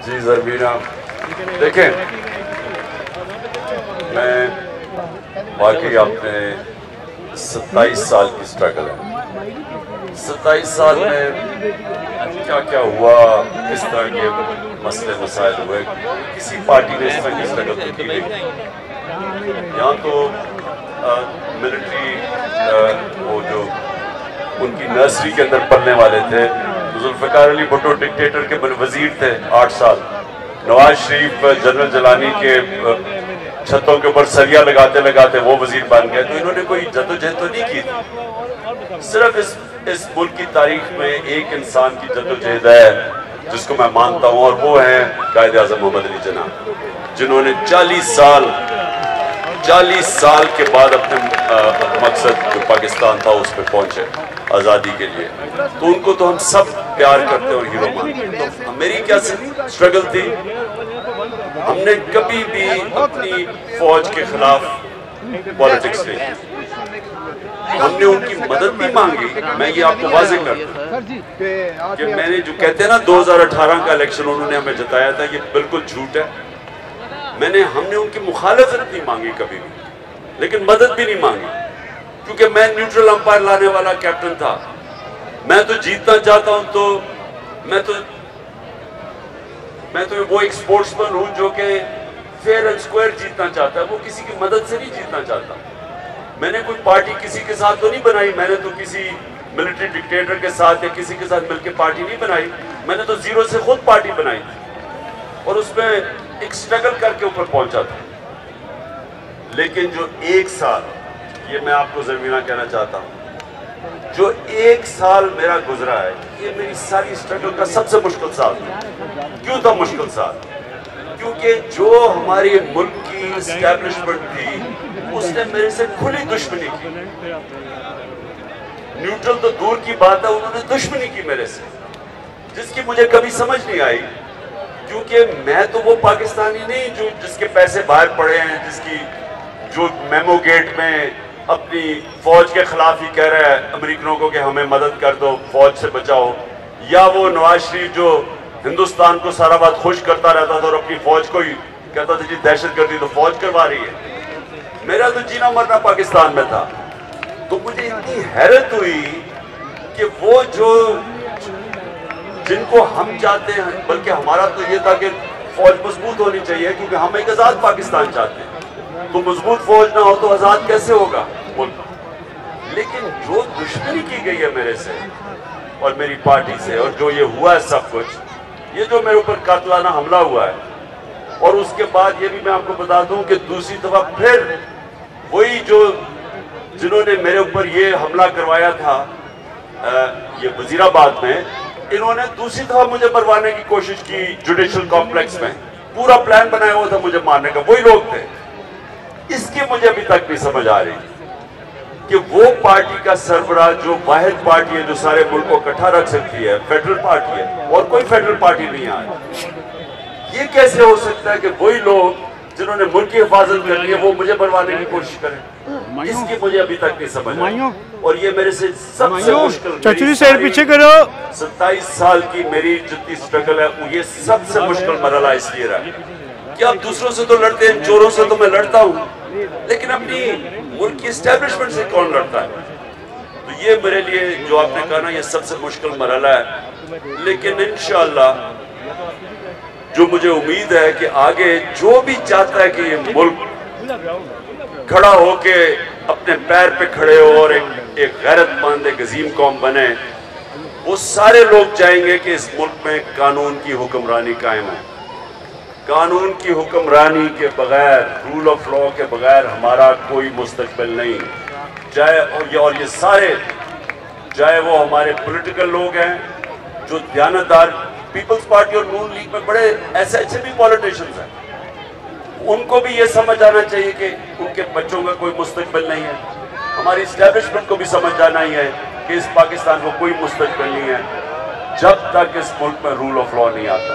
जी ज़रमीना, देखें, मैं वाकई आपने 27 साल की स्ट्रगल है। 27 साल में क्या क्या हुआ, किस तरह के मसले मसाइल हुए, किसी पार्टी ने इस तरह की स्ट्रगल तो की नहीं। यहाँ तो मिलिट्री वो जो उनकी नर्सरी के अंदर पढ़ने वाले थे, जुल्फ़िकार अली भुट्टो डिक्टेटर के वजीर थे 8 साल। नवाज शरीफ जनरल जलानी के छतों के ऊपर सरिया लगाते लगाते वो वजीर बन गए। तो इन्होंने कोई जद्दोजहद तो नहीं की थी। सिर्फ इस मुल्क की तारीख में एक इंसान की जद्दोजहद है जिसको मैं मानता हूँ, और वो है कायद आज़म मोहम्मद अली जिन्ना, जिन्होंने 40 साल के बाद अपने मकसद जो पाकिस्तान था उस पर पहुंचे आज़ादी के लिए। तो उनको तो हम सब प्यार करते और हीरो मानते। तो मेरी क्या स्ट्रगल थी, हमने कभी भी अपनी फौज के खिलाफ पॉलिटिक्स नहीं की, हमने उनकी मदद भी मांगी। मैं ये आपको वाज़ेह करता हूं कि मैंने जो कहते हैं ना 2018 का इलेक्शन उन्होंने हमें जताया था, ये बिल्कुल झूठ है। हमने उनकी मुखालफत नहीं मांगी कभी भी, लेकिन मदद भी नहीं मांगी, क्योंकि मैं न्यूट्रल अंपायर लाने वाला कैप्टन था। मैं तो जीतना चाहता हूं, तो मैं तो वो एक स्पोर्ट्समैन हूं जो कि फेयर एंड स्क्वायर जीतना चाहता है, वो किसी की मदद से नहीं जीतना चाहता। मैंने कोई पार्टी किसी के साथ तो नहीं बनाई, मैंने तो किसी मिलिट्री डिक्टेटर के साथ या किसी के साथ मिलकर पार्टी नहीं बनाई। मैंने तो जीरो से खुद पार्टी बनाई थी और उसमें एक स्ट्रगल करके ऊपर पहुंचा था। लेकिन जो एक साल, ये मैं आपको ज़मीना कहना चाहता हूं, जो एक साल मेरा गुजरा है, ये मेरी सारी स्ट्रगल का सबसे मुश्किल साल था। क्यों था मुश्किल साल? क्योंकि जो हमारी मुल्क की एस्टैब्लिशमेंट थी उसने मेरे से खुली दुश्मनी की। न्यूट्रल तो दूर की बात है, उन्होंने दुश्मनी की मेरे से, जिसकी मुझे कभी समझ नहीं आई, क्योंकि मैं तो वो पाकिस्तानी नहीं जो जिसके पैसे बाहर पड़े हैं, जिसकी जो मेमो गेट में अपनी फौज के खिलाफ ही कह रहा है अमेरिकनों को कि हमें मदद कर दो, फौज से बचाओ, या वो नवाज शरीफ जो हिंदुस्तान को सारा बात खुश करता रहता था और अपनी फौज को ही कहता था जी दहशतगर्दी तो फौज करवा रही है। मेरा तो जीना मरना पाकिस्तान में था। तो मुझे इतनी हैरत हुई कि वो जो जिनको हम चाहते हैं, बल्कि हमारा तो ये था कि फौज मजबूत होनी चाहिए, क्योंकि हम एक आजाद पाकिस्तान चाहते हैं। तो मजबूत फौज ना हो तो आजाद कैसे होगा मुल्क? लेकिन जो दुश्मनी की गई है मेरे से और मेरी पार्टी से, और जो ये हुआ है सब कुछ, ये जो मेरे ऊपर कातलाना हमला हुआ है, और उसके बाद ये भी मैं आपको बता दूं कि दूसरी दफा फिर वही जो जिन्होंने मेरे ऊपर ये हमला करवाया था ये वजीराबाद में, इन्होंने दूसरी दफा मुझे मरवाने की कोशिश की जुडिशल कॉम्प्लेक्स में। पूरा प्लान बनाया हुआ था मुझे मारने का, वही लोग थे। इसकी मुझे अभी तक नहीं समझ आ रही कि वो पार्टी का सरबराह जो वाहिद पार्टी है जो सारे मुल्क को इकट्ठा रख सकती है, फेडरल पार्टी है, और कोई फेडरल पार्टी नहीं है। ये कैसे हो सकता है कि वही लोग जिन्होंने मुल्क की हिफाजत कर ली है वो मुझे मरवाने की कोशिश करें? इसकी मुझे अभी तक नहीं समझ आई। और ये मेरे से सबसे मुश्किल, पीछे करो, 27 साल की मेरी जितनी स्ट्रगल है, ये सबसे मुश्किल मरहला इसलिए रहा कि आप दूसरों से तो लड़ते हैं, चोरों से तो मैं लड़ता हूँ, लेकिन अपनी मुल्क की एस्टैब्लिशमेंट से कौन लड़ता है? तो ये मेरे लिए जो आपने कहा ना, ये सबसे मुश्किल मरहला है। लेकिन इंशाअल्लाह जो मुझे उम्मीद है कि आगे जो भी चाहता है कि ये मुल्क खड़ा होके अपने पैर पे खड़े हो और एक गैरतमंद, एक अजीम कौम बने, वो सारे लोग चाहेंगे कि इस मुल्क में कानून की हुक्मरानी कायम है। कानून की हुक्मरानी के बगैर, रूल ऑफ लॉ के बगैर हमारा कोई मुस्तकबिल नहीं। और ये सारे, चाहे वो हमारे पॉलिटिकल लोग हैं जो दयानतदार, पीपल्स पार्टी और नून लीग में बड़े ऐसे भी पॉलिटिशियंस हैं, उनको भी ये समझ आना चाहिए कि उनके बच्चों का कोई मुस्तकबिल नहीं है। हमारी एस्टैब्लिशमेंट को भी समझ आना ही है कि इस पाकिस्तान को कोई मुस्तकबिल नहीं है जब तक इस मुल्क में रूल ऑफ लॉ नहीं आता।